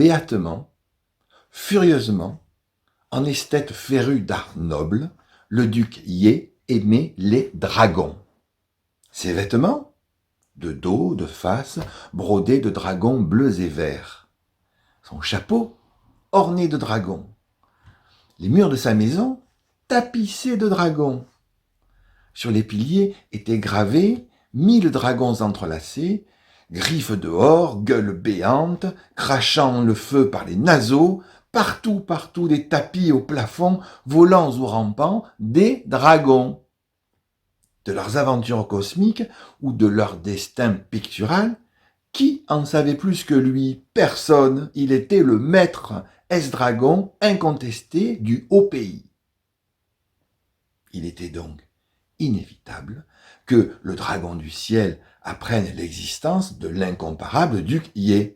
béatement, furieusement, en esthète féru d'art noble, le duc Yi aimait les dragons. Ses vêtements, de dos, de face, brodés de dragons bleus et verts. Son chapeau, orné de dragons. Les murs de sa maison, tapissés de dragons. Sur les piliers étaient gravés 1000 dragons entrelacés, griffes dehors, gueules béantes, crachant le feu par les naseaux, partout des tapis au plafond, volants ou rampants, des dragons. De leurs aventures cosmiques ou de leur destin pictural, qui en savait plus que lui? Personne. Il était le maître esdragon incontesté du haut pays. Il était donc inévitable que le dragon du ciel apprenne l'existence de l'incomparable duc Yi.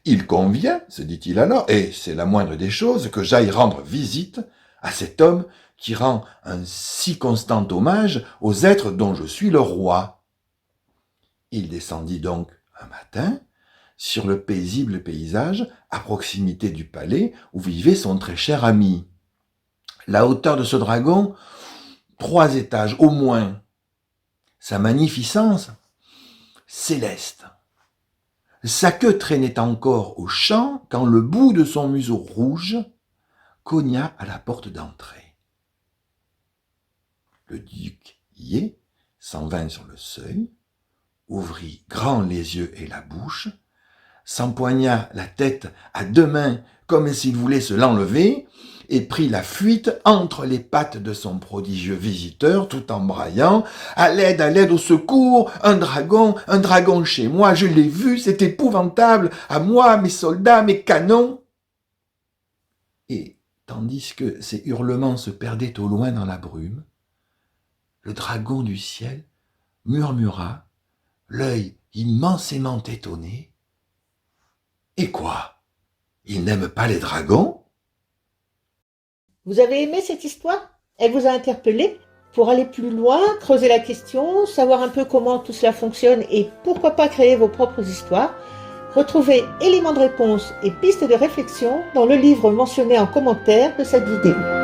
Il convient, se dit-il alors, et c'est la moindre des choses, que j'aille rendre visite à cet homme qui rend un si constant hommage aux êtres dont je suis le roi. Il descendit donc un matin sur le paisible paysage à proximité du palais où vivait son très cher ami. La hauteur de ce dragon, 3 étages au moins. Sa magnificence, céleste. Sa queue traînait encore au champ quand le bout de son museau rouge cogna à la porte d'entrée. Le duc Yi s'en vint sur le seuil, ouvrit grand les yeux et la bouche, s'empoigna la tête à 2 mains comme s'il voulait se l'enlever, et prit la fuite entre les pattes de son prodigieux visiteur, tout en braillant « À l'aide, au secours, un dragon chez moi, je l'ai vu, c'est épouvantable, à moi, mes soldats, mes canons !» Et tandis que ces hurlements se perdaient au loin dans la brume, le dragon du ciel murmura, l'œil immensément étonné, « Et quoi? Il n'aime pas les dragons ?» Vous avez aimé cette histoire? Elle vous a interpellé? Pour aller plus loin, creuser la question, savoir un peu comment tout cela fonctionne et pourquoi pas créer vos propres histoires, retrouvez éléments de réponse et pistes de réflexion dans le livre mentionné en commentaire de cette vidéo.